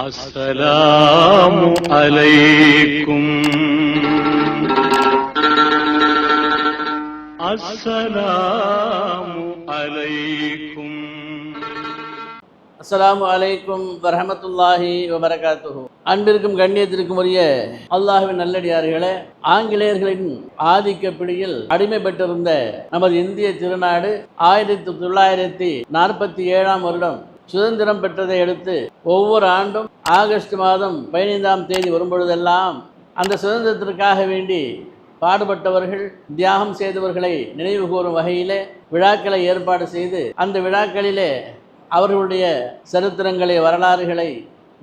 அஸ்ஸலாமு அலைக்கும். அஸ்ஸலாமு அலைக்கும். அஸ்ஸலாமு அலைக்கும் வரஹ்மத்துல்லாஹி வபரகாத்துஹு. அன்பிற்கும் கண்ணியத்திற்கும் உரிய அல்லாஹ்வின் நல்லடியார்களே, ஆங்கிலேயர்களின் ஆதிக்க பிடியில் அடிமைப்பட்டிருந்த நமது இந்திய திருநாடு 1947ஆம் வருடம் சுதந்திரம் பெற்றதை அடுத்து ஒவ்வொரு ஆண்டும் ஆகஸ்ட் மாதம் 15ஆம் தேதி வரும்பொழுதெல்லாம் அந்த சுதந்திரத்திற்காக வேண்டி பாடுபட்டவர்கள், தியாகம் செய்தவர்களை நினைவு கூறும் வகையிலே விழாக்களை ஏற்பாடு செய்து அந்த விழாக்களிலே அவர்களுடைய சரித்திரங்களை, வரலாறுகளை,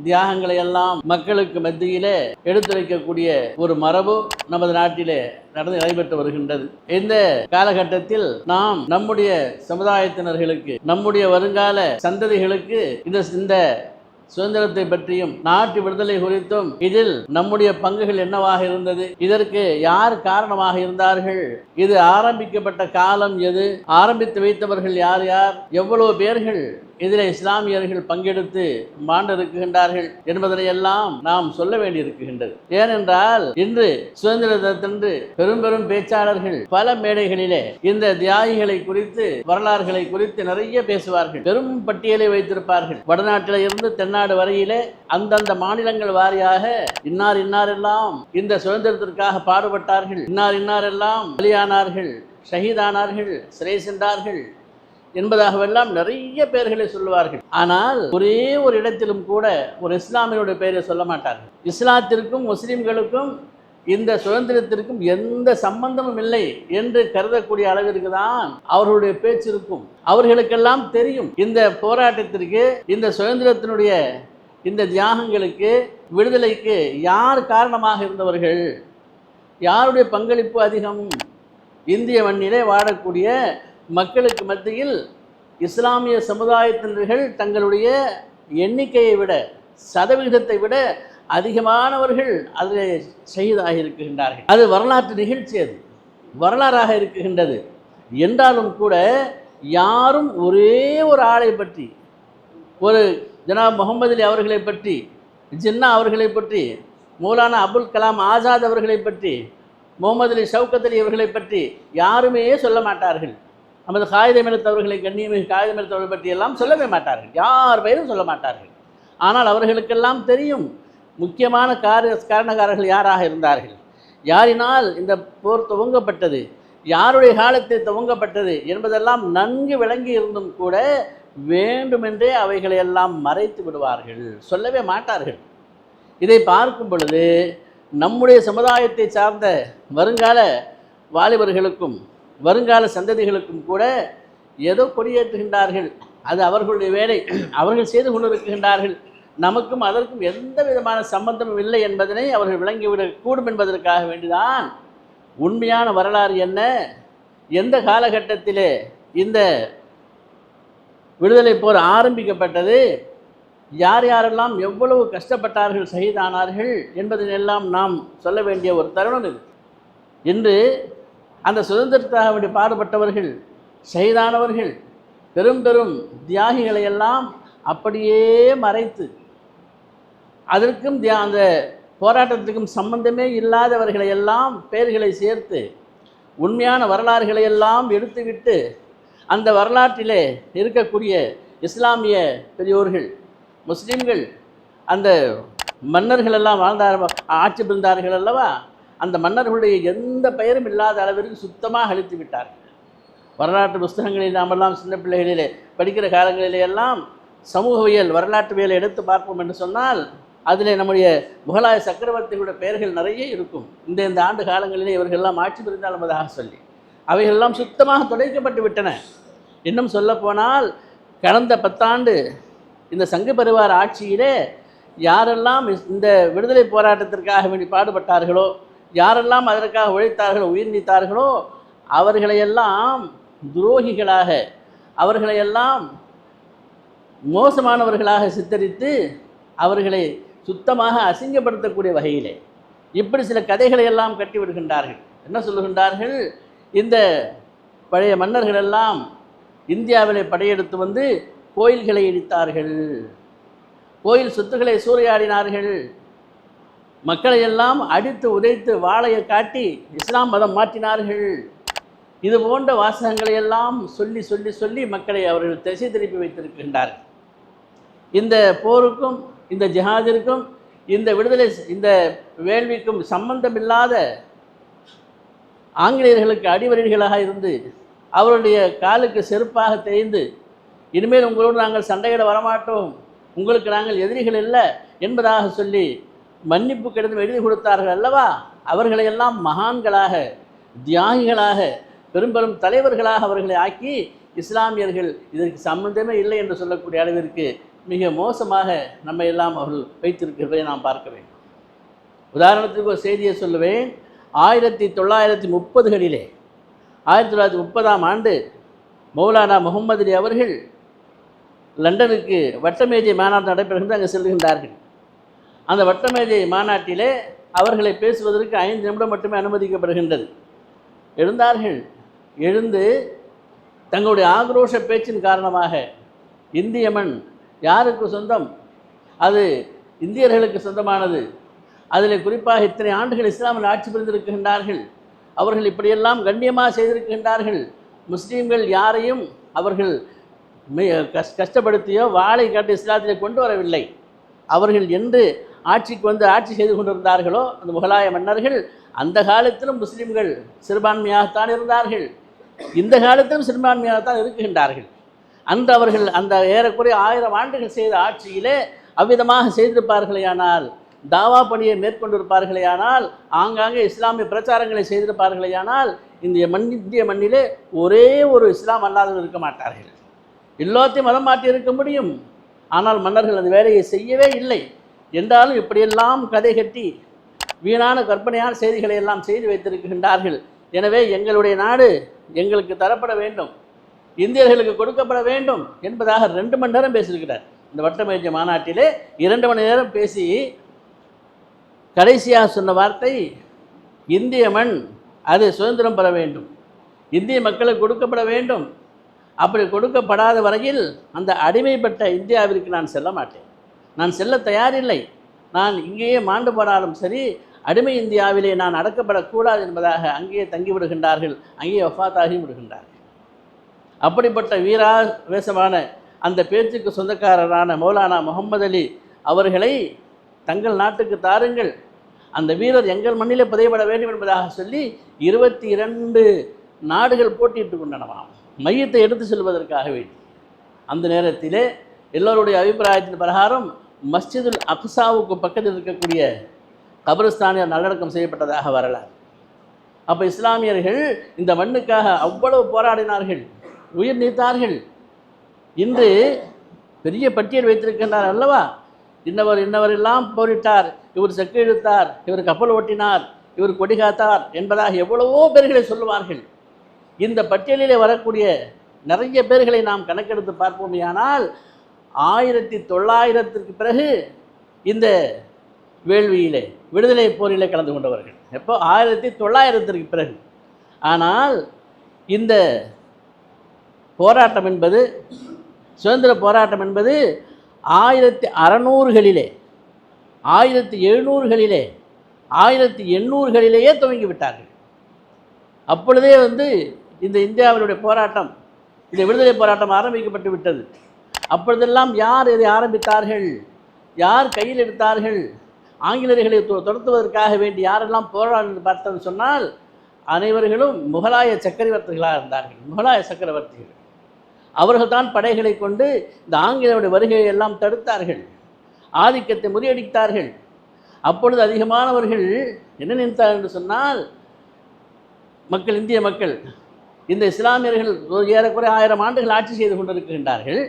தியாகங்களை எல்லாம் மக்களுக்கு மத்தியிலே எடுத்துரைக்கக்கூடிய ஒரு மரபு நமது நாட்டிலே நடைபெற்று வருகின்றது. இந்த காலகட்டத்தில் நாம் நம்முடைய சமுதாயத்தினர்களுக்கு, நம்முடைய வருங்கால சந்ததிகளுக்கு இந்த சுதந்திரத்தை பற்றியும் நாட்டு விடுதலை குறித்தும் இதில் நம்முடைய பங்குகள் என்னவாக இருந்தது, இதற்கு யார் காரணமாக இருந்தார்கள், இது ஆரம்பிக்கப்பட்ட காலம் எது, ஆரம்பித்து வைத்தவர்கள் யார் யார், எவ்வளவு பேர்கள் இதில் இஸ்லாமியர்கள் பங்கெடுத்து மாண்டிருக்கின்றார்கள் என்பதனை எல்லாம் நாம் சொல்ல வேண்டியிருக்கின்றது. ஏனென்றால் இன்று சுதந்திர தினத்தன்று பெரும் பெரும் பேச்சாளர்கள் பல மேடைகளிலே இந்த தியாகிகளை குறித்து, வரலாறுகளை குறித்து நிறைய பேசுவார்கள். பெரும் பட்டியலை வைத்திருப்பார்கள். வடநாட்டில இருந்து தென்னாடு வரையிலே அந்தந்த மாநிலங்கள் வாரியாக இன்னார் இன்னாரெல்லாம் இந்த சுதந்திரத்திற்காக பாடுபட்டார்கள், இன்னார் இன்னாரெல்லாம் பலியானார்கள், ஷஹீதானார்கள், சிறை சென்றார்கள் என்பதாகவெல்லாம் நிறைய பெயர்களை சொல்லுவார்கள். ஆனால் ஒரே ஒரு இடத்திலும் கூட ஒரு இஸ்லாமியனுடைய பெயரை சொல்ல மாட்டார்கள். இஸ்லாத்திற்கும் முஸ்லிம்களுக்கும் இந்த சுதந்திரத்திற்கும் எந்த சம்பந்தமும் இல்லை என்று கருதக்கூடிய அளவிற்கு தான் அவர்களுடைய பேச்சு இருக்கும். அவர்களுக்கெல்லாம் தெரியும் இந்த போராட்டத்திற்கு, இந்த சுதந்திரத்தினுடைய இந்த தியாகங்களுக்கு, விடுதலைக்கு யார் காரணமாக இருந்தவர்கள், யாருடைய பங்களிப்பு அதிகம். இந்திய மண்ணிலே வாழக்கூடிய மக்களுக்கு மத்தியில் இஸ்லாமிய சமுதாயத்தினர்கள் தங்களுடைய எண்ணிக்கையை விட, சதவிகிதத்தை விட அதிகமானவர்கள் அதில் ஷஹீதாக இருக்கின்றார்கள். அது வரலாற்று நிகழ்ச்சி, அது வரலாறாக இருக்குகின்றது. என்றாலும் கூட யாரும் ஒரே ஒரு ஆளை பற்றி, ஒரு ஜனாப் முகமது அலி அவர்களை பற்றி, ஜின்னா அவர்களை பற்றி, மௌலானா அபுல் கலாம் ஆசாத் அவர்களை பற்றி, முகமது அலி ஷவுக்கத் அலி அவர்களை பற்றி யாருமே சொல்ல மாட்டார்கள். நமது காகிதமிழத்தவர்களை, கண்ணியமிகு காகிதமிழத்தவர்களை பற்றி எல்லாம் சொல்லவே மாட்டார்கள். யார் பெயரும் சொல்ல மாட்டார்கள். ஆனால் அவர்களுக்கெல்லாம் தெரியும் முக்கியமான காரணக்காரர்கள் யாராக இருந்தார்கள், யாரினால் இந்த போர் துவங்கப்பட்டது, யாருடைய காலத்தில் துவங்கப்பட்டது என்பதெல்லாம் நன்கு விளங்கி இருந்தும் கூட வேண்டுமென்றே அவைகளையெல்லாம் மறைத்து விடுவார்கள், சொல்லவே மாட்டார்கள். இதை பார்க்கும் பொழுது நம்முடைய சமுதாயத்தை சார்ந்த வருங்கால வாலிபர்களுக்கும் வருங்கால சந்ததிகளுக்கும் கூட ஏதோ கொடியேற்றுகின்றார்கள், அது அவர்களுடைய வேலை, அவர்கள் செய்து கொண்டிருக்கின்றார்கள், நமக்கும் அதற்கும் எந்த விதமான சம்பந்தமும் இல்லை என்பதனை அவர்கள் விளங்கிவிடக்கூடும் என்பதற்காக வேண்டிதான் உண்மையான வரலாறு என்ன, எந்த காலகட்டத்திலே இந்த விடுதலை போர் ஆரம்பிக்கப்பட்டது, யார் யாரெல்லாம் எவ்வளவு கஷ்டப்பட்டார்கள், ஷஹீதானார்கள் என்பதனெல்லாம் நாம் சொல்ல வேண்டிய ஒரு தருணம் இது. இன்று அந்த சுதந்திரத்துக்காக வேண்டி பாடுபட்டவர்கள், ஷஹீதானவர்கள், பெரும் பெரும் தியாகிகளை எல்லாம் அப்படியே மறைத்து, அதற்கும் அந்த போராட்டத்துக்கும் சம்பந்தமே இல்லாதவர்களை எல்லாம் பெயர்களை சேர்த்து உண்மையான வரலாறுகளை எல்லாம் எடுத்துவிட்டு அந்த வரலாற்றிலே இருக்கக்கூடிய இஸ்லாமிய பெரியோர்கள், முஸ்லீம்கள், அந்த மன்னர்கள் எல்லாம் ஆட்சி புரிந்தார்கள் அல்லவா, அந்த மன்னர்களுடைய எந்த பெயரும் இல்லாத அளவிற்கு சுத்தமாக அழித்து விட்டார்கள். வரலாற்று புஸ்தகங்களில் நாமெல்லாம் சின்ன பிள்ளைகளிலே படிக்கிற காலங்களிலே எல்லாம் சமூகவியல், வரலாற்றுவியலை எடுத்து பார்ப்போம் என்று சொன்னால் அதில் நம்முடைய முகலாய சக்கரவர்த்திகளுடைய பெயர்கள் நிறைய இருக்கும். இந்த ஆண்டு காலங்களிலே இவர்களெல்லாம் ஆட்சி புரிந்தால் என்பதாக சொல்லி அவைகளெல்லாம் சுத்தமாக தொலைக்கப்பட்டு விட்டன. இன்னும் சொல்லப்போனால் கடந்த 10 ஆண்டு இந்த சங்க பரிவார ஆட்சியிலே யாரெல்லாம் இந்த விடுதலை போராட்டத்திற்காக வேண்டி பாடுபட்டார்களோ, யாரெல்லாம் அதற்காக உழைத்தார்களோ, உயிர் நீத்தார்களோ, அவர்களையெல்லாம் துரோகிகளாக, அவர்களையெல்லாம் மோசமானவர்களாக சித்தரித்து அவர்களை சுத்தமாக அசிங்கப்படுத்தக்கூடிய வகையிலே இப்படி சில கதைகளை எல்லாம் கட்டி விடுகின்றார்கள். என்ன சொல்லுகின்றார்கள், இந்த பழைய மன்னர்கள் எல்லாம் இந்தியாவிலே படையெடுத்து வந்து கோயில்களை இடித்தார்கள், கோயில் சொத்துக்களை சூறையாடினார்கள், மக்களை எல்லாம் அடித்து உதைத்து வாளையை காட்டி இஸ்லாம் மதம் மாற்றினார்கள். இது போன்ற வாசகங்களை எல்லாம் சொல்லி சொல்லி சொல்லி மக்களை அவர்கள் திசை திருப்பி வைத்திருக்கின்றார்கள். இந்த போருக்கும் இந்த ஜிஹாதிற்கும் இந்த விடுதலை இந்த வேள்விக்கும் சம்பந்தமில்லாத ஆங்கிலேயர்களுக்கு அடிவரடிகளாக இருந்து அவருடைய காலுக்கு செருப்பாக தேய்ந்து இனிமேல் உங்களோடு நாங்கள் சண்டையிட வரமாட்டோம், உங்களுக்கு நாங்கள் எதிரிகள் இல்லை என்பதாக சொல்லி மன்னிப்பு கடிதம் எழுதி கொடுத்தார்கள் அல்லவா, அவர்களையெல்லாம் மகான்களாக தியாகிகளாக பெரும் தலைவர்களாக அவர்களை ஆக்கி இஸ்லாமியர்கள் இதற்கு சம்பந்தமே இல்லை என்று சொல்லக்கூடிய அளவிற்கு மிக மோசமாக நம்ம எல்லாம் அவர்கள் வைத்திருக்கிறதை நாம் பார்க்க வேண்டும். உதாரணத்துக்கு ஒரு செய்தியை சொல்லுவேன். 1930களிலே 1930ஆம் ஆண்டு மௌலானா முகமது அலி அவர்கள் லண்டனுக்கு வட்டமேஜை மாநாடு நடைபெறுகின்ற அங்கே செல்கின்றார்கள். அந்த வட்டமேஜை மாநாட்டிலே அவர்களை பேசுவதற்கு 5 நிமிடம் மட்டுமே அனுமதிக்கப்படுகின்றது. எழுந்தார்கள். எழுந்து தங்களுடைய ஆக்ரோஷ பேச்சின் காரணமாக இந்திய மண் யாருக்கு சொந்தம், அது இந்தியர்களுக்கு சொந்தமானது, அதில் குறிப்பாக இத்தனை ஆண்டுகள் இஸ்லாமில் ஆட்சி புரிந்திருக்கின்றார்கள், அவர்கள் இப்படியெல்லாம் கண்ணியமாக செய்திருக்கின்றார்கள், முஸ்லீம்கள் யாரையும் அவர்கள் கஷ்டப்படுத்தியோ வாளை காட்டி இஸ்லாத்திலே கொண்டு வரவில்லை, அவர்கள் என்று ஆட்சிக்கு வந்து ஆட்சி செய்து கொண்டிருந்தார்களோ அந்த முகலாய மன்னர்கள், அந்த காலத்திலும் முஸ்லீம்கள் சிறுபான்மையாகத்தான் இருந்தார்கள், இந்த காலத்திலும் சிறுபான்மையாகத்தான் இருக்கின்றார்கள். அன்று அவர்கள் அந்த ஏறக்குறைய 1000 ஆண்டுகள் செய்த ஆட்சியிலே அவ்விதமாக செய்திருப்பார்களேயானால், தாவா பணியை மேற்கொண்டிருப்பார்களேயானால், ஆங்காங்கே இஸ்லாமிய பிரச்சாரங்களை செய்திருப்பார்களேயானால், இந்திய மண்ணிலே ஒரே ஒரு இஸ்லாம் அல்லாதவர் இருக்க மாட்டார்கள். எல்லாத்தையும் மதம் மாற்றி இருக்க முடியும், ஆனால் மன்னர்கள் அந்த வேலையை செய்யவே இல்லை. என்றாலும் இப்படியெல்லாம் கதை கட்டி வீணான கற்பனையான செய்திகளை எல்லாம் செய்து வைத்திருக்கின்றார்கள். எனவே எங்களுடைய நாடு எங்களுக்கு தரப்பட வேண்டும், இந்தியர்களுக்கு கொடுக்கப்பட வேண்டும் என்பதாக 2 மணி நேரம் பேசியிருக்கிறார். இந்த வட்டமேஜை மாநாட்டிலே 2 மணி நேரம் பேசி கடைசியாக சொன்ன வார்த்தை, இந்திய மண் அது சுதந்திரம் பெற வேண்டும், இந்திய மக்களுக்கு கொடுக்கப்பட வேண்டும், அப்படி கொடுக்கப்படாத வரையில் அந்த அடிமைப்பட்ட இந்தியாவிற்கு நான் செல்ல மாட்டேன், நான் செல்ல தயாரில்லை, நான் இங்கேயே மாண்டு போனாலும் சரி அடிமை இந்தியாவிலே நான் அடக்கப்படக்கூடாது என்பதாக அங்கேயே தங்கிவிடுகின்றார்கள், அங்கேயே வஃபாத்தாகி விடுகின்றார்கள். அப்படிப்பட்ட வீராவேசமான அந்த பேச்சுக்கு சொந்தக்காரரான மௌலானா முகமது அலி அவர்களை தங்கள் நாட்டுக்கு தாருங்கள், அந்த வீரர் எங்கள் மண்ணிலே புதையப்பட வேண்டும் என்பதாக சொல்லி 22 நாடுகள் போட்டியிட்டு கொண்டனவாம் மையத்தை எடுத்து செல்வதற்காக வேண்டி. அந்த நேரத்திலே எல்லோருடைய அபிப்பிராயத்தின் பிரகாரம் மஸ்ஜிதுல் அக்ஸாவுக்கு பக்கத்தில் இருக்கக்கூடிய கபரிஸ்தானில் நல்லடக்கம் செய்யப்பட்டதாக வரலாறு. அப்போ இஸ்லாமியர்கள் இந்த மண்ணுக்காக அவ்வளவு போராடினார்கள், உயிர் நீத்தார்கள். இன்று பெரிய பட்டியல் வைத்திருக்கின்றார் அல்லவா, இன்னவர் எல்லாம் போரிட்டார், இவர் செக்கு இழுத்தார், இவர் கப்பல் ஓட்டினார், இவர் கொடி காத்தார் என்பதாக எவ்வளவோ பேர்களை சொல்லுவார்கள். இந்த பட்டியலிலே வரக்கூடிய நிறைய பேர்களை நாம் கணக்கெடுத்து பார்ப்போமேயானால் 1900க்கு பிறகு இந்த வேள்வியிலே விடுதலை போரிலே கலந்து கொண்டவர்கள் எப்போ 1900க்கு பிறகு. ஆனால் இந்த போராட்டம் என்பது, சுதந்திர போராட்டம் என்பது 1600களிலே 1700களிலே 1800களிலேயே துவங்கிவிட்டார்கள். அப்பொழுதே இந்த இந்தியாவினுடைய போராட்டம், இந்த விடுதலை போராட்டம் ஆரம்பிக்கப்பட்டு விட்டது. அப்பொழுதெல்லாம் யார் இதை ஆரம்பித்தார்கள், யார் கையில் எடுத்தார்கள், ஆங்கிலேயர்களை துரத்துவதற்காக வேண்டி யாரெல்லாம் போராடி பார்த்தது சொன்னால் அனைவர்களும் முகலாய சக்கரவர்த்திகளாக இருந்தார்கள். முகலாய சக்கரவர்த்திகள் அவர்கள் தான் படைகளை கொண்டு இந்த ஆங்கிலேயருடைய வருகையை எல்லாம் தடுத்தார்கள், ஆதிக்கத்தை முறியடித்தார்கள். அப்பொழுது அதிகமானவர்கள் என்ன நினைத்தார்கள் என்று சொன்னால், இந்திய மக்கள் இந்த இஸ்லாமியர்கள் ஏறக்குறைய 1000 ஆண்டுகள் ஆட்சி செய்து கொண்டிருக்கின்றார்கள்,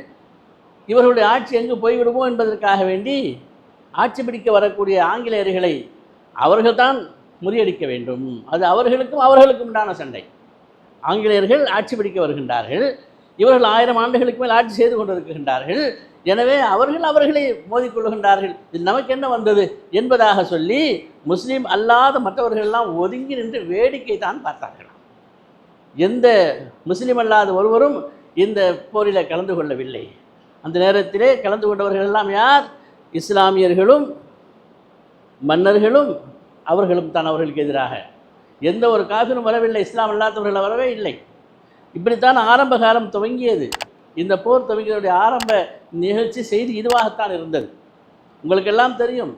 இவர்களுடைய ஆட்சி எங்கு போய்விடுமோ என்பதற்காக வேண்டி ஆட்சி பிடிக்க வரக்கூடிய ஆங்கிலேயர்களை அவர்கள்தான் முறியடிக்க வேண்டும். அது அவர்களுக்கும் உண்டான சண்டை. ஆங்கிலேயர்கள் ஆட்சி பிடிக்க வருகின்றார்கள், இவர்கள் 1000 ஆண்டுகளுக்கு மேல் ஆட்சி செய்து கொண்டிருக்கின்றார்கள், எனவே அவர்களை மோதிக்கொள்ளுகின்றார்கள், இது நமக்கு என்ன வந்தது என்பதாக சொல்லி முஸ்லீம் அல்லாத மற்றவர்களெல்லாம் ஒதுங்கி நின்று வேடிக்கை தான் பார்த்தார்கள். எந்த முஸ்லீம் அல்லாத ஒருவரும் இந்த போரில் கலந்து கொள்ளவில்லை. அந்த நேரத்திலே கலந்து கொண்டவர்கள் எல்லாம் யார்? இஸ்லாமியர்களும் மன்னர்களும் அவர்களும் தான் அவர்களுக்கு எதிராக. எந்த ஒரு காஃபிரும் வரவில்லை, இஸ்லாம் அல்லாதவர்கள் வரவே இல்லை. இப்படித்தான் ஆரம்ப காலம் துவங்கியது. இந்த போர் துவங்கியதுடைய ஆரம்ப நிகழ்ச்சி செய்தி இதுவாகத்தான் இருந்தது. உங்களுக்கெல்லாம் தெரியும்,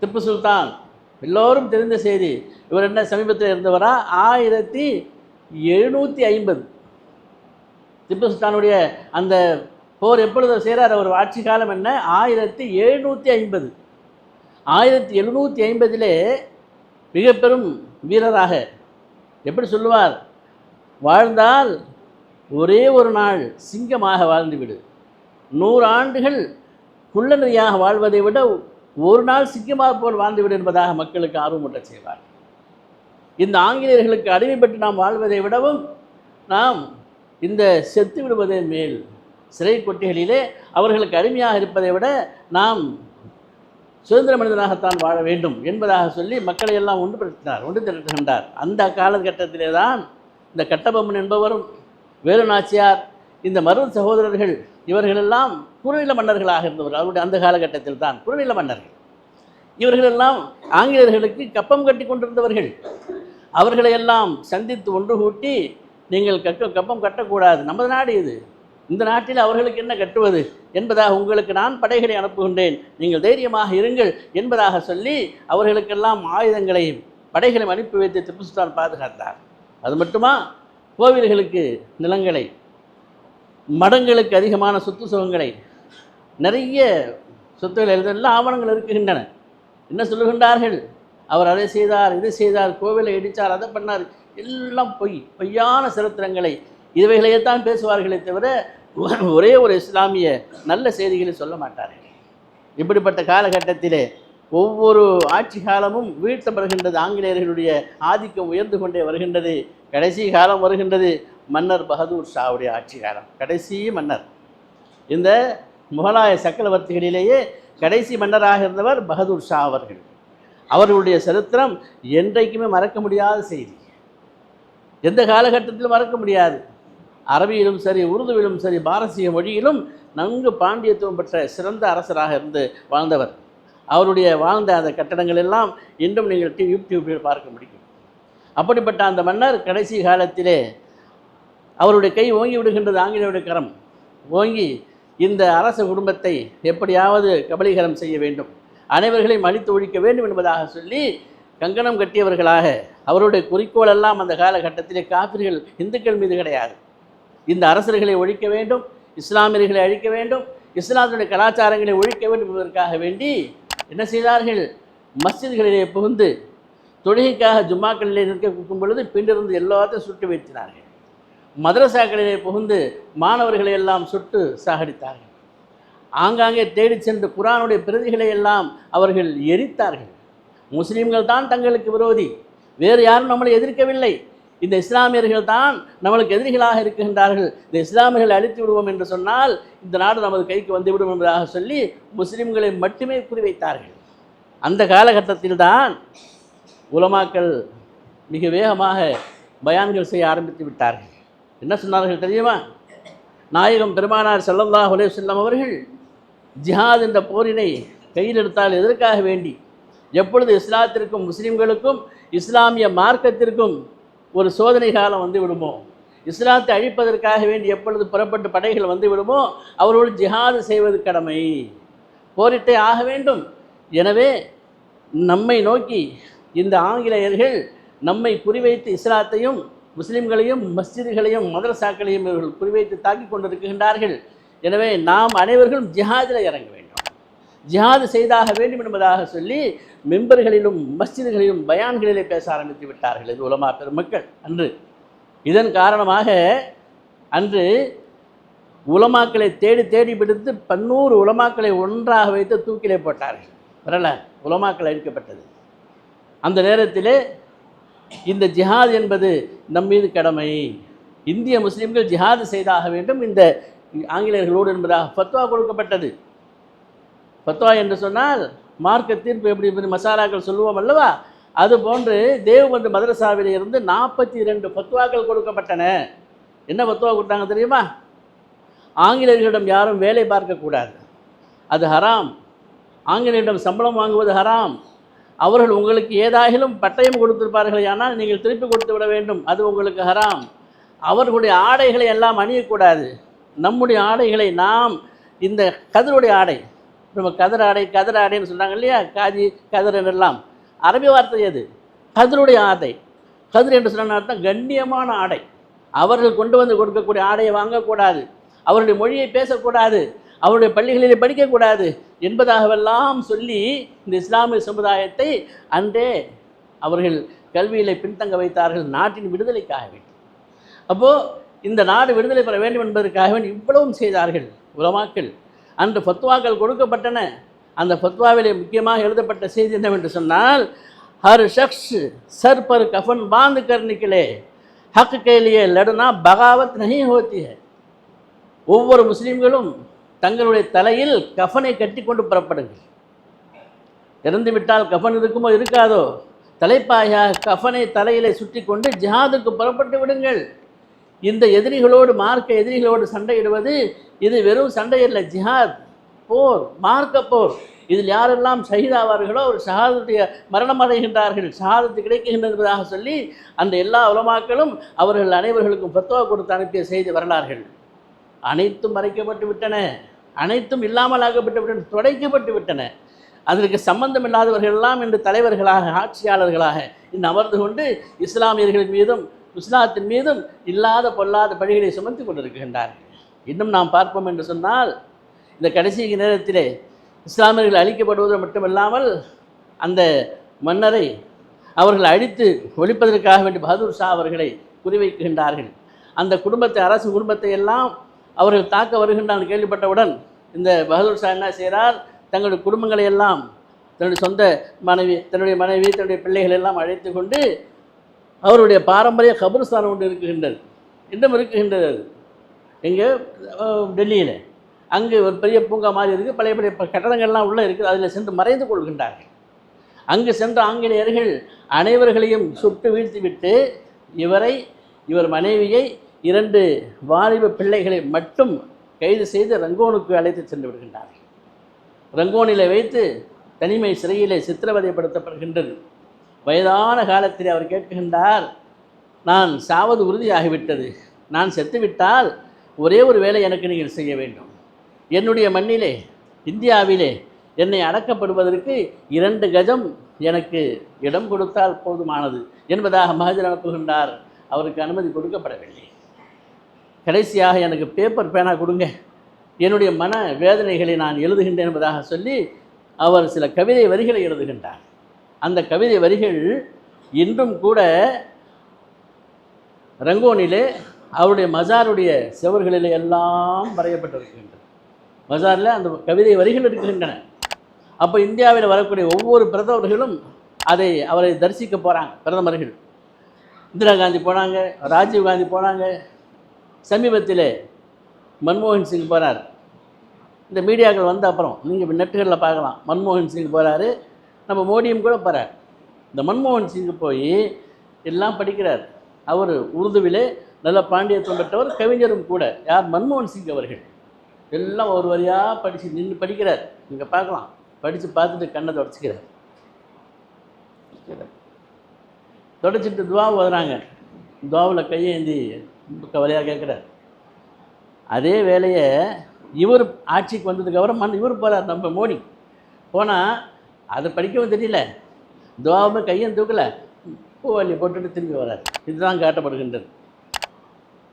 திப்பு சுல்தான் எல்லோரும் தெரிந்த செய்தி. இவர் என்ன சமீபத்தில் இருந்தவரா? 1750 திப்பு சுல்தானுடைய அந்த போர் எப்பொழுது செய்கிறார்? அவர் ஆட்சி காலம் என்ன? 1750. 1750 மிக பெரும் வீரராக எப்படி சொல்லுவார்? வாழ்ந்தால் ஒரே ஒரு நாள் சிங்கமாக வாழ்ந்துவிடு, 100 ஆண்டுகள் குள்ளநரியாக வாழ்வதை விட ஒரு நாள் சிங்கமாக போல் வாழ்ந்துவிடு என்பதாக மக்களுக்கு ஆர்வமூட்ட செய்வார். இந்த ஆங்கிலேயர்களுக்கு அடிமைப்பட்டு நாம் வாழ்வதை விடவும் நாம் இந்த செத்து விடுவதே மேல், சிறை கொட்டிகளிலே அவர்களுக்கு அடிமையாக இருப்பதை விட நாம் சுதந்திர மனிதனாகத்தான் வாழ வேண்டும் என்பதாக சொல்லி மக்களை எல்லாம் ஒன்று திரட்டுகின்றார். அந்த காலகட்டத்திலே தான் இந்த கட்டபொம்மன் என்பவரும் வேலு நாச்சியார், இந்த மருது சகோதரர்கள் இவர்களெல்லாம் குறுநில மன்னர்களாக இருந்தவர்கள். அவருடைய அந்த காலகட்டத்தில் தான் குறுநில மன்னர்கள். இவர்களெல்லாம் ஆங்கிலேயர்களுக்கு கப்பம் கட்டி கொண்டிருந்தவர்கள். அவர்களையெல்லாம் சந்தித்து ஒன்று கூட்டி, நீங்கள் கப்பம் கட்டக்கூடாது, நமது நாடு இது, இந்த நாட்டில் அவர்களுக்கு என்ன கட்டுவது என்பதாக உங்களுக்கு நான் படைகளை அனுப்புகின்றேன், நீங்கள் தைரியமாக இருங்கள் என்பதாக சொல்லி அவர்களுக்கெல்லாம் ஆயுதங்களையும் படைகளையும் அனுப்பி வைத்து திப்பு சுல்தான் பாதுகாத்தார். அது மட்டுமா, கோவில்களுக்கு நிலங்களை, மடங்களுக்கு அதிகமான சொத்து சுகங்களை, நிறைய சொத்துக்கள், இதெல்லாம் ஆவணங்கள் இருக்கின்றன. என்ன சொல்லுகின்றார்கள்? அவர் அதை செய்தார், இது செய்தார், கோவிலை இடித்தார், அதை பண்ணார், எல்லாம் பொய்யான சரித்திரங்களை இவைகளையேத்தான் பேசுவார்களே தவிர ஒரே ஒரு இஸ்லாமிய நல்ல செய்திகளை சொல்ல மாட்டார்கள். இப்படிப்பட்ட காலகட்டத்திலே ஒவ்வொரு ஆட்சி காலமும் வீழ்த்தப்படுகின்றது. ஆங்கிலேயர்களுடைய ஆதிக்கம் உயர்ந்து கொண்டே வருகின்றது. கடைசி காலம் வருகின்றது மன்னர் பகதூர் ஷாவுடைய ஆட்சி காலம். கடைசி மன்னர், இந்த முகலாய சக்கரவர்த்திகளிலேயே கடைசி மன்னராக இருந்தவர் பகதூர் ஷா அவர்கள். அவர்களுடைய சரித்திரம் என்றைக்குமே மறக்க முடியாத செய்தி, எந்த காலகட்டத்திலும் மறக்க முடியாது. அரபியிலும் சரி, உருதுவிலும் சரி, பாரசீக மொழியிலும் நன்கு பாண்டியத்துவம் பெற்ற சிறந்த அரசராக இருந்து வாழ்ந்தவர். அவருடைய வாழ்ந்த அந்த கட்டடங்கள் எல்லாம் இன்றும் நீங்கள் யூடியூபில் பார்க்க முடியும். அப்படிப்பட்ட அந்த மன்னர் கடைசி காலத்திலே அவருடைய கை ஓங்கி விடுகின்றது, ஆங்கிலேயருடைய கரம் ஓங்கி இந்த அரச குடும்பத்தை எப்படியாவது கபலீகரம் செய்ய வேண்டும், அனைவர்களையும் அழித்து ஒழிக்க வேண்டும் என்பதாக சொல்லி கங்கணம் கட்டியவர்களாக அவருடைய குறிக்கோள் எல்லாம் அந்த காலகட்டத்திலே காபிர்கள் இந்துக்கள் மீது கிடையாது, இந்த அரசர்களை ஒழிக்க வேண்டும், இஸ்லாமியர்களை அழிக்க வேண்டும், இஸ்லாமிய கலாச்சாரங்களை ஒழிக்க வேண்டும் என்பதற்காக வேண்டி என்ன செய்தார்கள்? மஸ்ஜித்களிலே புகுந்து தொழுகைக்காக ஜும்மாக்களிலே நிற்கும் பொழுது பின்னிருந்து எல்லாத்தையும் சுட்டு வீழ்த்தினார்கள். மதரசாக்களிலே புகுந்து மாணவர்களை எல்லாம் சுட்டு சாகடித்தார்கள். ஆங்காங்கே தேடி சென்று குர்ஆனுடைய பிரதிகளை எல்லாம் அவர்கள் எரித்தார்கள். முஸ்லீம்கள் தான் தங்களுக்கு விரோதி, வேறு யாரும் நம்மளை எதிர்க்கவில்லை, இந்த இஸ்லாமியர்கள் தான் நம்மளுக்கு எதிரிகளாக இருக்கின்றார்கள், இந்த இஸ்லாமியர்களை அழித்து விடுவோம் என்று சொன்னால் இந்த நாடு நமது கைக்கு வந்துவிடும் என்பதாக சொல்லி முஸ்லீம்களை மட்டுமே குறிவைத்தார்கள். அந்த காலகட்டத்தில் தான் உலமாக்கள் மிக வேகமாக பயான்கள் செய்ய ஆரம்பித்து விட்டார்கள். என்ன சொன்னார்கள் தெரியுமா? நாயகம் பெருமானார் ஸல்லல்லாஹு அலைஹி வஸல்லம் அவர்கள் ஜிஹாத் என்ற போரினை கையில் எடுத்தால் எதற்காக வேண்டி, எப்பொழுது இஸ்லாத்திற்கும் முஸ்லீம்களுக்கும் இஸ்லாமிய மார்க்கத்திற்கும் ஒரு சோதனை காலம் வந்து விடுமோ, இஸ்லாத்தை அழிப்பதற்காக வேண்டி எப்பொழுது புறப்பட்டு படைகள் வந்து விடுமோ அவர்களோடு ஜிஹாது செய்வது கடமை, போரிட்டே ஆக வேண்டும். எனவே நம்மை நோக்கி இந்த ஆங்கிலேயர்கள் நம்மை குறிவைத்து இஸ்லாத்தையும் முஸ்லிம்களையும் மஸ்ஜிதுகளையும் மதரசாக்களையும் இவர்கள் குறிவைத்து தாக்கி கொண்டிருக்கின்றார்கள். எனவே நாம் அனைவர்களும் ஜிஹாதில் இறங்க வேண்டும், ஜிஹாது செய்தாக வேண்டும் என்பதாக சொல்லி மெம்பர்களிலும் மஸ்ஜிதுகளிலும் பயான்களிலே பேச ஆரம்பித்து விட்டார்கள் இது உலமா பெருமக்கள் அன்று. இதன் காரணமாக அன்று உலமாக்களை தேடி தேடி பிடித்து 100 உலமாக்களை ஒன்றாக வைத்து தூக்கிலே போட்டார்கள். வரல, உலமாக்கள் அழிக்கப்பட்டது. அந்த நேரத்திலே இந்த ஜிஹாத் என்பது நம் மீது கடமை, இந்திய முஸ்லீம்கள் ஜிஹாது செய்தாக வேண்டும் இந்த ஆங்கிலேயர்களோடு என்பதாக ஃபத்வா கொடுக்கப்பட்டது. ஃபத்வா என்று சொன்னால் மார்க்க தீர்ப்பு எப்படி மசாலாக்கள் சொல்லுவோம் அல்லவா, அதுபோன்று தேவபந்து மதரசாவிலே இருந்து 42 ஃபத்வாக்கள் கொடுக்கப்பட்டன. என்ன ஃபத்வா கொடுத்தாங்க தெரியுமா? ஆங்கிலேயர்களிடம் யாரும் வேலை பார்க்கக்கூடாது, அது ஹராம். ஆங்கிலேயரிடம் சம்பளம் வாங்குவது ஹராம். அவர்கள் உங்களுக்கு ஏதாகிலும் பட்டயம் கொடுத்திருப்பார்கள், ஆனால் நீங்கள் திருப்பி கொடுத்து விட வேண்டும், அது உங்களுக்கு ஹராம். அவர்களுடைய ஆடைகளை எல்லாம் அணியக்கூடாது. நம்முடைய ஆடைகளை நாம், இந்த கதருடைய ஆடை, நம்ம கதர் ஆடைன்னு சொல்கிறாங்க இல்லையா, காஜி கதர் எல்லாம் அரபி வார்த்தை. அது கதருடைய ஆடை. கதிர் என்று சொன்ன அர்த்தம் கண்ணியமான ஆடை. அவர்கள் கொண்டு வந்து கொடுக்கக்கூடிய ஆடையை வாங்கக்கூடாது, அவருடைய மொழியை பேசக்கூடாது, அவருடைய பள்ளிகளிலே படிக்கக்கூடாது என்பதாகவெல்லாம் சொல்லி இந்த இஸ்லாமிய சமுதாயத்தை அன்றே அவர்கள் கல்வியிலே பின்தங்க வைத்தார்கள், நாட்டின் விடுதலைக்காக வேண்டும். அப்போது இந்த நாடு விடுதலை பெற வேண்டும் என்பதற்காக வேண்டி இவ்வளவும் செய்தார்கள் உலமாக்கள். அன்று ஃபத்வாக்கள் கொடுக்கப்பட்டன. அந்த ஃபத்வாவிலே முக்கியமாக எழுதப்பட்ட செய்தி என்னவென்று சொன்னால், हर शख्स सर पर कफन बांध कर निकले, हक के लिए लड़ना बगावत नहीं होती है. ஒவ்வொரு முஸ்லீம்களும் தங்களுடைய தலையில் கஃனை கட்டி கொண்டு புறப்படுங்கள். இறந்து விட்டால் கஃன் இருக்குமோ இருக்காதோ, தலைப்பாயாக கஃனை தலையிலே சுற்றி கொண்டு ஜிஹாதுக்கு புறப்பட்டு விடுங்கள். இந்த எதிரிகளோடு, மார்க்க எதிரிகளோடு சண்டையிடுவது இது வெறும் சண்டை இல்லை, ஜிஹாத், போர், மார்க்க போர். இதில் யாரெல்லாம் ஷஹீதாவார்களோ ஒரு ஷஹாதத்துடைய மரணம் அடைகின்றார்கள், ஷஹாதத்து கிடைக்கின்றது என்பதாக சொல்லி அந்த எல்லா உலமாக்களும் அவர்கள் அனைவர்களுக்கும் ஃபத்வா கொடுத்து அனுப்பிய செய்தி வரலாறுகள் அனைத்தும் மறைக்கப்பட்டு விட்டன, அனைத்தும் இல்லாமல் ஆக்கப்பட்டு விட்டன, துடைக்கப்பட்டு விட்டன. அதற்கு சம்பந்தம் இல்லாதவர்கள் எல்லாம் இன்று தலைவர்களாக, ஆட்சியாளர்களாக இன்று அமர்ந்து கொண்டு இஸ்லாமியர்களின் மீதும் இஸ்லாத்தின் மீதும் இல்லாத பொல்லாத பழிகளை சுமத்தி கொண்டிருக்கின்றார்கள். இன்னும் நாம் பார்ப்போம் என்று சொன்னால், இந்த கடைசி நேரத்திலே இஸ்லாமியர்கள் அழிக்கப்படுவது மட்டுமல்லாமல் அந்த மன்னரை அவர்கள் அழித்து ஒழிப்பதற்காக வேண்டி பகதூர் ஷா அவர்களை குறிவைக்கின்றார்கள். அந்த குடும்பத்தை, அரசு குடும்பத்தை எல்லாம் அவர்கள் தாக்க வருகின்றான் கேள்விப்பட்டவுடன் இந்த பகதூர் ஷா என்ன செய்கிறார், தங்களுடைய குடும்பங்களை எல்லாம், தன்னுடைய சொந்த மனைவி, தன்னுடைய பிள்ளைகள் எல்லாம் அழைத்து கொண்டு அவருடைய பாரம்பரிய கபர்ஸ்தானம் ஒன்று இருக்குகின்றது, இன்னும் இருக்குகின்றது. எங்கே, டெல்லியில். அங்கு ஒரு பெரிய பூங்கா மாதிரி இருக்குது, பழைய கட்டடங்கள்லாம் உள்ளே இருக்குது. அதில் சென்று மறைந்து கொள்கின்றார்கள். அங்கு சென்ற ஆங்கிலேயர்கள் அனைவர்களையும் சுட்டு வீழ்த்திவிட்டு இவர் மனைவியை, 2 வாலிப பிள்ளைகளை மட்டும் கைது செய்து ரங்கோனுக்கு அழைத்து சென்று விடுகின்றார்கள். ரங்கோனில் வைத்து தனிமை சிறையிலே சித்திரவதைப்படுத்தப்படுகின்றது. வயதான காலத்தில் அவர் கேட்கின்றார், நான் சாவது உறுதியாகிவிட்டது, நான் செத்துவிட்டால் ஒரே ஒரு வேலை எனக்கு நீங்கள் செய்ய வேண்டும். என்னுடைய மண்ணிலே, இந்தியாவிலே என்னை அடக்கப்படுவதற்கு 2 கஜம் எனக்கு இடம் கொடுத்தால் போதுமானது என்பதாக மஹஜர் அனுப்புகின்றார். அவருக்கு அனுமதி கொடுக்கப்படவில்லை. கடைசியாக எனக்கு பேப்பர் பேனா கொடுங்க, என்னுடைய மன வேதனைகளை நான் எழுதுகின்றேன் என்பதாக சொல்லி அவர் சில கவிதை வரிகளை எழுதுகின்றார். அந்த கவிதை வரிகள் இன்றும் கூட ரங்கோனிலே அவருடைய மஜாருடைய செவர்களிலே எல்லாம் வரையப்பட்டிருக்கின்றன. மஜாரில் அந்த கவிதை வரிகள் இருக்கின்றன. அப்போ இந்தியாவில் வரக்கூடிய ஒவ்வொரு பிரதமர்களும் அவரை தரிசிக்க போகிறாங்க. பிரதமர்கள் இந்திரா காந்தி போனாங்க, ராஜீவ் காந்தி போனாங்க, சமீபத்தில் மன்மோகன் சிங் போகிறார். இந்த மீடியாக்கள் வந்த அப்புறம் நீங்கள் நெட்டுகளில் பார்க்கலாம், மன்மோகன் சிங் போகிறாரு, நம்ம மோடியும் கூட போகிறார். இந்த மன்மோகன் சிங் போய் எல்லாம் படிக்கிறார். அவர் உருதுவிலே நல்ல பாண்டியத்துவம் பெற்றவர், கவிஞரும் கூட. யார்? மன்மோகன் சிங் அவர்கள். எல்லாம் ஒரு வரியாக படித்து நின்று படிக்கிறார். நீங்கள் பார்க்கலாம், படித்து பார்த்துட்டு கண்ணை தொடச்சிக்கிறார். தொடச்சிட்டு துவா ஓதுறாங்க. துவாவில் கையேந்தி கவலையாக கேட்குறார். அதே வேலையை இவர் ஆட்சிக்கு வந்ததுக்கப்புறம் இவர் போகிறார், நம்ம மோடி போனால் அதை படிக்கவும் தெரியல, துவாவுமே கையும் தூக்கலை, பூவல்லி போட்டுட்டு திரும்பி வர்றார். இதுதான் காட்டப்படுகின்றது.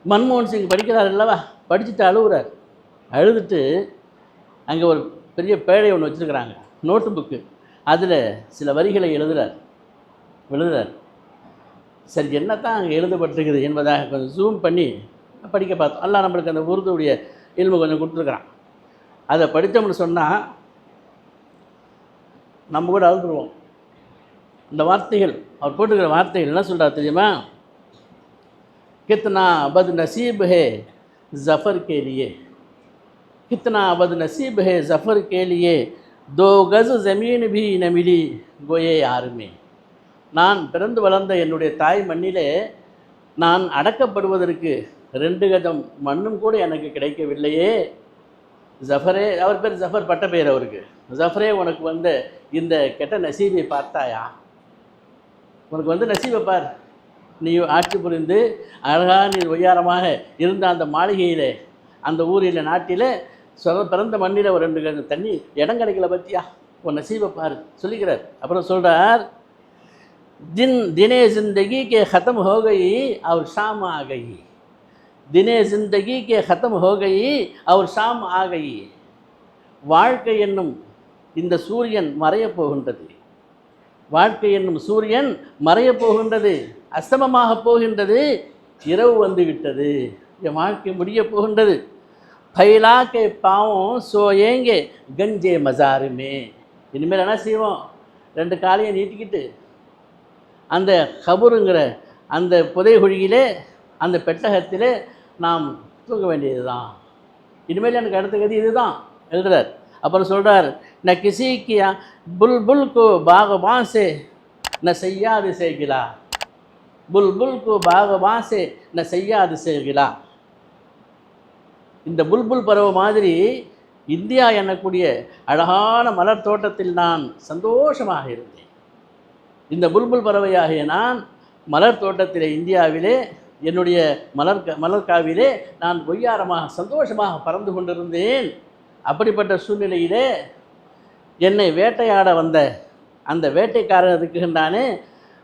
மன்மோகன் சிங் படிக்கிறார் அல்லவா, படிச்சுட்டு அழுகுறார். அழுதுட்டு அங்கே ஒரு பெரிய பேழை ஒன்று வச்சுருக்கிறாங்க, நோட்டு புக்கு. அதில் சில வரிகளை எழுதுகிறார். சரி, என்னத்தான் அங்கே எழுதப்பட்டிருக்குது என்பதாக கொஞ்சம் ஜூம் பண்ணி படிக்க பார்த்தோம். எல்லாம் நம்மளுக்கு அந்த உருதுடைய இல்மு கொஞ்சம் கொடுத்துருக்குறான். அதை படித்தோம்னு சொன்னால் நம்ம கூட அழுதுருவோம். இந்த வார்த்தைகள், அவர் போட்டுக்கிற வார்த்தைகள் என்ன சொல்கிறார் தெரியுமா? கித்னா பத் நசீப் ஹே ஜஃபர் கே லியே, கித்னா பத் நசீப் ஹே ஜஃபர் கே லியே, 2 கஸ் ஜமீன் பி ந மிலி கோயே யாருமே. நான் பிறந்து வளர்ந்த என்னுடைய தாய் மண்ணிலே நான் அடக்கப்படுவதற்கு 2 கஜம் மண்ணும் கூட எனக்கு கிடைக்கவில்லையே. ஜஃபரே, அவர் பேர் ஜஃபர், பட்ட பேர் அவருக்கு. ஜஃபரே, உனக்கு வந்து இந்த கெட்ட நசீபை பார்த்தாயா? உனக்கு வந்து நசீபை பார். நீ ஆட்சி புரிந்து அழகாக நீ ஒய்யாரமாக இருந்த அந்த மாளிகையில், அந்த ஊரில், நாட்டில், பிறந்த மண்ணில் ஒரு 2 தண்ணி இடம் கிடைக்கல பற்றியா? உன் நசீபை பார் சொல்லிக்கிறார். அப்புறம் சொல்கிறார், தினே ஜிந்தகி கே ख़त्म हो गई और शाम आ गई. தினே ஜிந்தகி கே ख़त्म हो गई और शाम आ गई. வாழ்க்கை என்னும் இந்த சூரியன் மறையப் போகின்றது. வாழ்க்கை என்னும் சூரியன் மறையப் போகின்றது, அஸ்தமமாக போகின்றது, இரவு வந்து விட்டது, என் வாழ்க்கை முடிய போகின்றது. பைலா கே பாவோம் சோயேங்கே கஞ்சே மசாருமே. இனிமேல் என்ன செய்வோம்? 2 காலையை நீட்டிக்கிட்டு அந்த கபருங்கிற அந்த புதைகுழியிலே, அந்த பெட்டகத்திலே நாம் தூங்க வேண்டியது தான். இனிமேல் எனக்கு அடுத்த கதி இதுதான் எழுதுறார். அப்புறம் சொல்கிறார், ந கிசி கி புல்புல் கோ பாகபான் சே ந செய்யாது சேகிலா. புல்புல் கோ பாகபான் சே ந செய்யாது சேகிலா. இந்த புல்புல் பறவை மாதிரி இந்தியா எனக்கூடிய அழகான மலர் தோட்டத்தில் நான் சந்தோஷமாக இருந்தேன். இந்த புல்புல் பறவையாகிய நான் மலர் தோட்டத்திலே, இந்தியாவிலே, என்னுடைய மலர்காவிலே நான் ஒய்யாரமாக சந்தோஷமாக பறந்து கொண்டிருந்தேன். அப்படிப்பட்ட சூழ்நிலையிலே என்னை வேட்டையாட வந்த அந்த வேட்டைக்காரன் இருக்கின்றானே,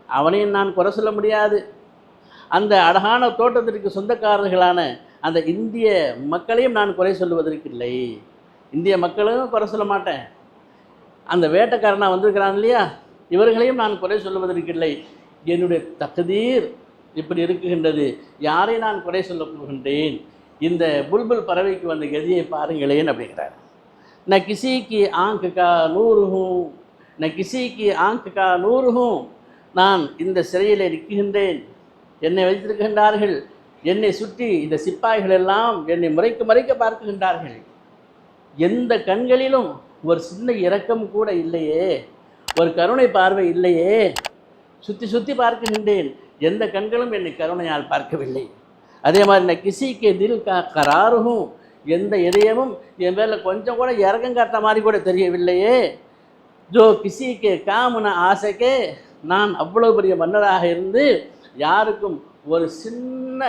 அவனையும் நான் குறை சொல்ல முடியாது. அந்த அழகான தோட்டத்திற்கு சொந்தக்காரர்களான அந்த இந்திய மக்களையும் நான் குறை சொல்லுவதற்கில்லை. இந்திய மக்களையும் குறை சொல்ல மாட்டேன். அந்த வேட்டைக்காரனாக வந்திருக்கிறான் இல்லையா, இவர்களையும் நான் குறை சொல்லுவதற்கில்லை. என்னுடைய தகுதீர் இப்படி இருக்குகின்றது, யாரை நான் குறை சொல்ல போகின்றேன்? இந்த புல்புல் பறவைக்கு வந்த கதியை பாருங்களேன் அப்படிங்கிறார். ந கிசி கி ஆங்க் கா நூறு ஹூம், ந கிசி கி ஆங்க் கா நூறு ஹூம். நான் இந்த சிறையில் இருக்கின்றேன், என்னை வைத்திருக்கின்றார்கள், என்னை சுற்றி இந்த சிப்பாய்கள் எல்லாம் என்னை முறைக்க பார்க்கின்றார்கள். எந்த கண்களிலும் ஒரு சின்ன இரக்கம் கூட இல்லையே, ஒரு கருணை பார்வை இல்லையே. சுற்றி பார்க்கின்றேன், எந்த கண்களும் என்னை கருணையால் பார்க்கவில்லை. அதே மாதிரி நான் கிசிக்கு தில் கராருகும், எந்த இதயமும் என் பேரில் கொஞ்சம் கூட இறக்கம் காட்ட மாதிரி கூட தெரியவில்லையே. ஜோ கிசிக்கு காமுன ஆசைக்கே, நான் அவ்வளோ பெரிய மன்னராக இருந்து யாருக்கும் ஒரு சின்ன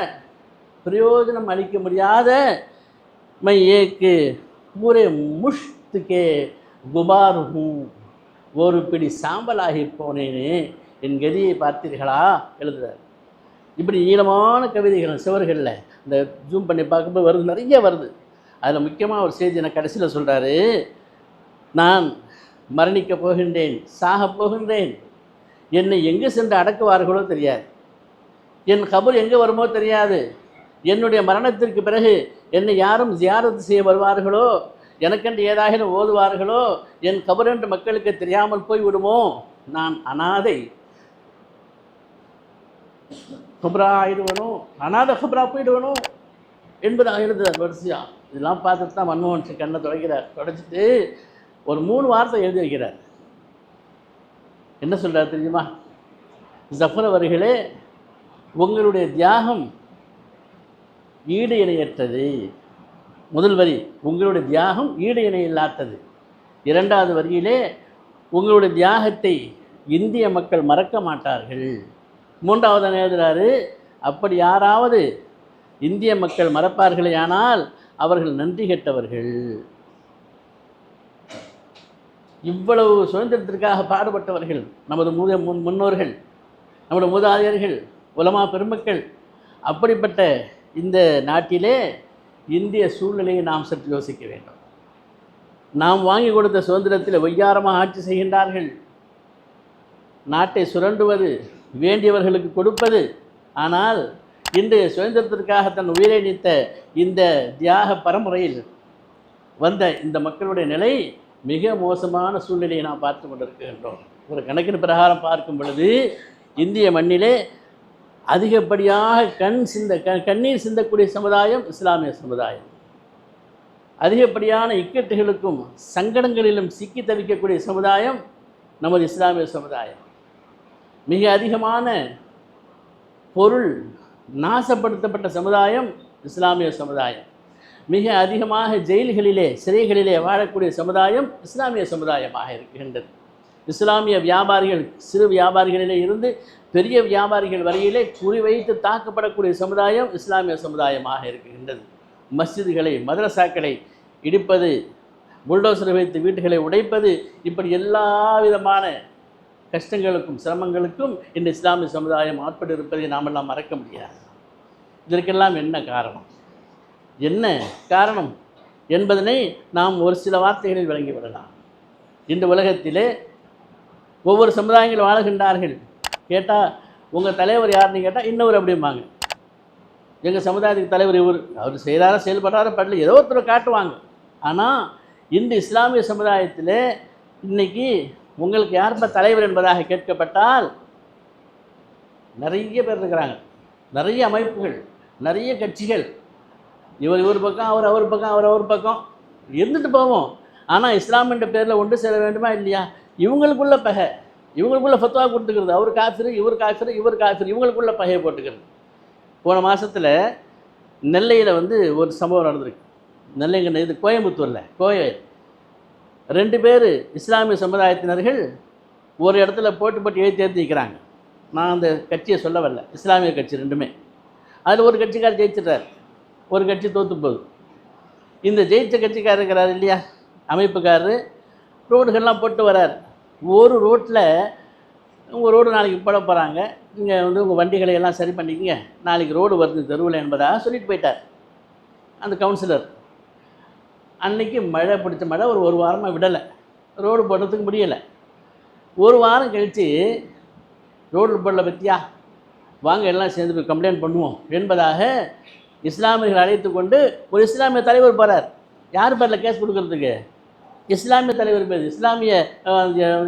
பிரயோஜனம் அளிக்க முடியாத மை ஏக்கு பூரே முஷ்துக்கே குபாருகும், ஒரு பிடி சாம்பலாகி போனேனே, என் கதியை பார்த்தீர்களா எழுதுறார். இப்படி நீளமான கவிதைகள் சிவர்களில் இந்த ஜூம் பண்ணி பார்க்கும்போது வருது, நிறைய வருது. அதில் முக்கியமாக ஒரு செய்தி எனக்கு கடைசியில் சொல்கிறாரு, நான் மரணிக்கப் போகின்றேன், சாகப் போகின்றேன், என்னை எங்கே சென்று அடக்குவார்களோ தெரியாது, என் கபர் எங்கே வருமோ தெரியாது, என்னுடைய மரணத்திற்கு பிறகு என்னை யாரும் ஜியாரத்து செய்ய வருவார்களோ, எனக்கென்று ஏதாவது ஓதுவார்களோ, என் கபர் என்று மக்களுக்கு தெரியாமல் போய் விடுமோ, நான் அனாதை கபரா ஆயிடுவனும், அனாதை கபரா போயிடுவனும் என்பதாக எழுதுறார் வரிசையாக. இதெல்லாம் பார்த்துட்டு தான் மன்மோகன் சிங் கண்ணை தொடச்சிட்டு ஒரு 3 வார்த்தை எழுதி வைக்கிறார். என்ன சொல்கிறார் தெரியுமா? ஜஃபர் அவர்களே, உங்களுடைய தியாகம் ஈடு இணையற்றது. முதல் வரி, உங்களுடைய தியாகம் ஈடு இணை இல்லாதது. 2வது வரியிலே, உங்களுடைய தியாகத்தை இந்திய மக்கள் மறக்க மாட்டார்கள். 3வது எழுதுகிறாரு, அப்படி யாராவது இந்திய மக்கள் மறப்பார்களே ஆனால் அவர்கள் நன்றி கெட்டவர்கள். இவ்வளவு சுதந்திரத்திற்காக பாடுபட்டவர்கள் நமது முன்னோர்கள், நமது மூதாதையர்கள், உலமா பெருமக்கள். அப்படிப்பட்ட இந்த நாட்டிலே இந்திய சூழ்நிலையை நாம் சற்று யோசிக்க வேண்டும். நாம் வாங்கி கொடுத்த சுதந்திரத்தில் ஒய்யாரமாக ஆட்சி செய்கின்றார்கள். நாட்டை சுரண்டுவது, வேண்டியவர்களுக்கு கொடுப்பது. ஆனால் இன்று சுதந்திரத்திற்காக தன் உயிரை நீத்த இந்த தியாக பரம்பரையில் வந்த இந்த மக்களுடைய நிலை மிக மோசமான சூழ்நிலையை நாம் பார்த்து கொண்டிருக்கின்றோம். ஒரு கணக்கின் பிரகாரம் பார்க்கும் பொழுது இந்திய மண்ணிலே அதிகப்படியாக கண்ணீர் சிந்தக்கூடிய சமுதாயம் இஸ்லாமிய சமுதாயம். அதிகப்படியான இக்கட்டுகளுக்கும் சங்கடங்களிலும் சிக்கி தவிக்கக்கூடிய சமுதாயம் நமது இஸ்லாமிய சமுதாயம். மிக அதிகமான பொருள் நாசப்படுத்தப்பட்ட சமுதாயம் இஸ்லாமிய சமுதாயம். மிக அதிகமாக ஜெயில்களிலே சிறைகளிலே வாழக்கூடிய சமுதாயம் இஸ்லாமிய சமுதாயமாக இருக்கின்றது. இஸ்லாமிய வியாபாரிகள் சிறு வியாபாரிகளிலே இருந்து பெரிய வியாபாரிகள் வரையிலே குறிவைத்து தாக்கப்படக்கூடிய சமுதாயம் இஸ்லாமிய சமுதாயமாக இருக்கின்றது. மஸ்ஜிதுகளை மதரசாக்களை இடிப்பது, புல்டோசரை வைத்து வீட்டுகளை உடைப்பது, இப்படி எல்லா விதமான கஷ்டங்களுக்கும் சிரமங்களுக்கும் இந்த இஸ்லாமிய சமுதாயம் ஆட்பட்டு இருப்பதை நாமெல்லாம் மறக்க முடியாது. இதற்கெல்லாம் என்ன காரணம், என்ன காரணம் என்பதனை நாம் ஒரு சில வார்த்தைகளில் விளங்கிவிடலாம். இந்த உலகத்திலே ஒவ்வொரு சமுதாயங்கள் வாழுகின்றார்கள். கேட்டால் உங்கள் தலைவர் யாருன்னு கேட்டால் இன்னொரு அப்படிம்பாங்க. எங்கள் சமுதாயத்துக்கு தலைவர் இவர், அவர் செய்கிறாரா செயல்படுறாரா படல, ஏதோ ஒருத்தரை காட்டுவாங்க. ஆனால் இந்த இஸ்லாமிய சமுதாயத்தில் இன்றைக்கி உங்களுக்கு யாருப்பா தலைவர் என்பதாக கேட்கப்பட்டால் நிறைய பேர் இருக்கிறாங்க, நிறைய அமைப்புகள், நிறைய கட்சிகள். இவர் பக்கம், அவர் பக்கம், அவர் பக்கம் இருந்துட்டு போவோம். ஆனால் இஸ்லாம் என்ற பேரில் ஒன்று சேர வேண்டுமா இல்லையா? இவங்களுக்குள்ள பகை, இவங்களுக்குள்ள ஃபத்வா கொடுத்துக்கிறது, அவர் காஃபிர், இவர் காஃபிர், இவர் காஃபிர், இவங்களுக்குள்ள பகையை போட்டுக்கிறது. போன மாதத்தில் நெல்லையில் ஒரு சம்பவம் நடந்திருக்கு. நெல்லைங்க இது கோயம்புத்தூரில் கோயில் 2 பேர் இஸ்லாமிய சமுதாயத்தினர்கள் ஒரு இடத்துல போட்டு ஏற்றி நிற்கிறாங்க. நான் அந்த கட்சியை சொல்ல வரல, இஸ்லாமிய கட்சி 2மே. அதில் ஒரு கட்சிக்காரர் ஜெயிச்சிட்டார், ஒரு கட்சி தோற்று போகுது. இந்த ஜெயிச்ச கட்சிக்காரர் இருக்கிறார் இல்லையா, அமைப்புக்காரர் ரோடுகள்லாம் போட்டு வரார். ஒரு ரோட்டில் உங்கள் ரோடு நாளைக்கு போட போகிறாங்க, இங்கே உங்கள் வண்டிகளை எல்லாம் சரி பண்ணிக்கங்க, நாளைக்கு ரோடு வருது தெருவில் என்பதாக சொல்லிட்டு போயிட்டார் அந்த கவுன்சிலர். அன்றைக்கி மழை பிடிச்ச மழை ஒரு வாரமாக விடலை, ரோடு போடுறதுக்கு முடியலை. ஒரு வாரம் கழித்து ரோடு போடல பற்றியா, வாங்க எல்லாம் சேர்ந்து போய் கம்ப்ளைண்ட் பண்ணுவோம் என்பதாக இஸ்லாமியர்கள் அழைத்து கொண்டு ஒரு இஸ்லாமிய தலைவர் போகிறார். யார் பேரில் கேஸ் கொடுக்கறதுக்கு? இஸ்லாமிய தலைவர் பேர், இஸ்லாமிய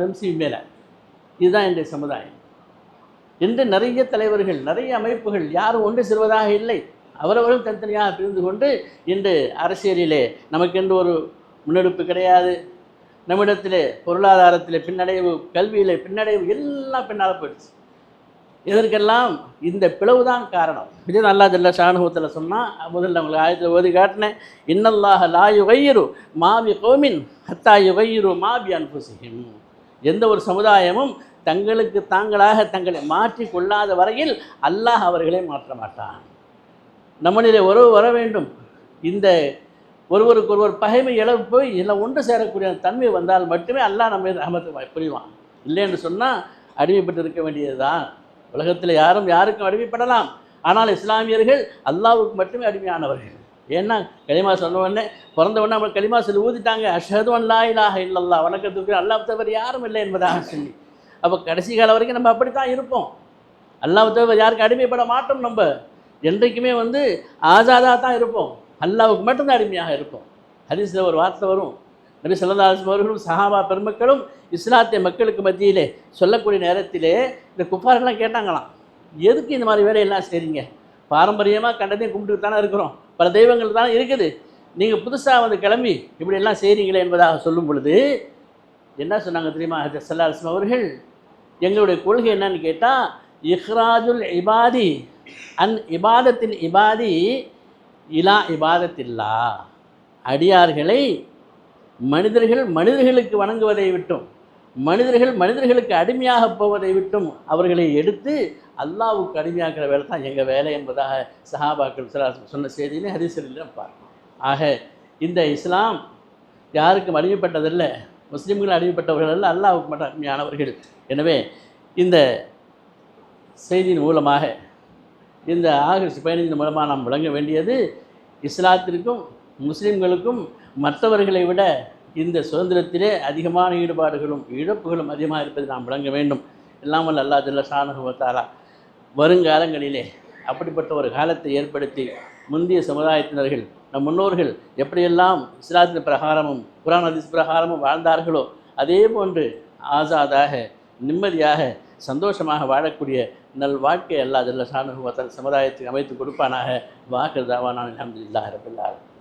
எம்சி மேலே. இதுதான் இன்றைய சமுதாயம். இன்று நிறைய தலைவர்கள், நிறைய அமைப்புகள் யாரும் ஒன்று செல்வதாக இல்லை. அவரவர்கள் தனித்தனியாக பிரிந்து கொண்டு இன்று அரசியலிலே நமக்கென்று ஒரு முன்னெடுப்பு கிடையாது. நம்மிடத்திலே பொருளாதாரத்திலே பின்னடைவு, கல்வியிலே பின்னடைவு, எல்லாம் பின்னால் போயிடுச்சு. இதற்கெல்லாம் இந்த பிளவு தான் காரணம். இது அல்லா ஜல்ல ஷானுஹுவத்தில் சொன்னால், முதல்ல உங்களுக்கு ஆயத்தில் ஓதி காட்டினேன், இன்னல்லாஹ லா யுகையிரு மாபி கோமின் ஹத்தா யுகையிரு மாபி அன்ஃபுஸிஹிம். எந்த ஒரு சமுதாயமும் தங்களுக்கு தாங்களாக தங்களை மாற்றி கொள்ளாத வரையில் அல்லாஹ் அவர்களை மாற்ற மாட்டான். நம்மளிலே உறவு வர வேண்டும். இந்த ஒருவருக்கொருவர் பகைமை இழவு போய் எல்லாம் ஒன்று சேரக்கூடிய தன்மை வந்தால் மட்டுமே அல்லாஹ் நம்ம ரஹமத்தை புரிவான். இல்லை என்று சொன்னால் அடிமைப்பட்டு இருக்க வேண்டியது தான். உலகத்தில் யாரும் யாருக்கும் அடிமைப்படலாம், ஆனால் இஸ்லாமியர்கள் அல்லாஹ்வுக்கு மட்டுமே அடிமையானவர்கள். ஏன்னா கலிமா சொன்ன உடனே பிறந்த உடனே அவங்க கலிமா சொல்லி ஊதிட்டாங்க, அஷ்ஹது அன் லா இலாஹ இல்லல்லாஹ், வணக்கத்துக்கு அல்லாஹ் தவிர யாரும் இல்லை என்பதாக சொல்லி. அப்போ கடைசி காலம் வரைக்கும் நம்ம அப்படி தான் இருப்போம். அல்லாஹ் தவிர யாருக்கும் அடிமைப்பட மாட்டோம். நம்ம என்றைக்குமே ஆசாதாக தான் இருப்போம், அல்லாஹ்வுக்கு மட்டும்தான் அடிமையாக இருப்போம். ஹதீஸில் ஒரு வார்த்தை வரும், நபி ஸல்லல்லாஹு அலைஹி வஸல்லம் அவர்களும் சஹாபா பெருமக்களும் இஸ்லாத்தை மக்களுக்கு மத்தியிலே சொல்லக்கூடிய நேரத்திலே இந்த குஃபாரெல்லாம் கேட்டாங்களாம், எதுக்கு இந்த மாதிரி வேலையெல்லாம் செய்கிறீங்க? பாரம்பரியமாக கண்டதையும் கும்பிட்டு தானே இருக்கிறோம், பல தெய்வங்கள் தானே இருக்குது, நீங்கள் புதுசாக கிளம்பி இப்படியெல்லாம் செய்கிறீங்களே என்பதாக சொல்லும் பொழுது என்ன சொன்னாங்க தெரியுமா? ஹஜ்ரத் ஸல்லல்லாஹு அலைஹி வஸல்லம் அவர்கள், எங்களுடைய கொள்கை என்னன்னு கேட்டால், இஹ்ராஜுல் இபாதி அன் இபாதத்தில் இபாதி இலா இபாதத்தில்லா, அடியார்களை மனிதர்களுக்கு வணங்குவதை விட்டும், மனிதர்களுக்கு அடிமையாக போவதை விட்டும் அவர்களை எடுத்து அல்லாஹ்வுக்கு அடிமையாக்கிற வேலை தான் எங்கள் வேலை என்பதாக சஹாபாக்கள் சொன்ன செய்தியிலே ஹதீஸில் பார்க்கணும். ஆக இந்த இஸ்லாம் யாருக்கும் அடிமைப்பட்டதில்லை, முஸ்லீம்கள் அடிமைப்பட்டவர்கள் அல்ல, அல்லாஹ்வுக்கு மட்டும் அடிமையானவர்கள். எனவே இந்த செய்தியின் மூலமாக, இந்த ஆகஸ்ட் 15 மூலமாக நாம் விளங்க வேண்டியது, இஸ்லாத்திற்கும் முஸ்லீம்களுக்கும் மற்றவர்களை விட இந்த சுதந்திரத்திலே அதிகமான ஈடுபாடுகளும் இழப்புகளும் அதிகமாக இருப்பதை நாம் விளங்க வேண்டும். எல்லாம் வல்ல அல்லாஹ் ஜல்ல ஷானுஹு வ தஆலா வருங்காலங்களிலே அப்படிப்பட்ட ஒரு காலத்தை ஏற்படுத்தி முந்தைய சமுதாயத்தினர்கள், நம் முன்னோர்கள் எப்படியெல்லாம் இஸ்லாத்தின் பிரகாரமும் குர்ஆன் ஹதீஸ் பிரகாரமும் வாழ்ந்தார்களோ அதே போன்று ஆசாதாக, நிம்மதியாக, சந்தோஷமாக வாழக்கூடிய நல் வாழ்க்கை அல்லாஹ் ஜல்ல ஷானுஹு வ தஆலா சமுதாயத்துக்கு அமைத்து கொடுப்பானாக. வாஹிர் தாவானா அல்ஹம்துலில்லாஹி ரப்பில் ஆலமீன்.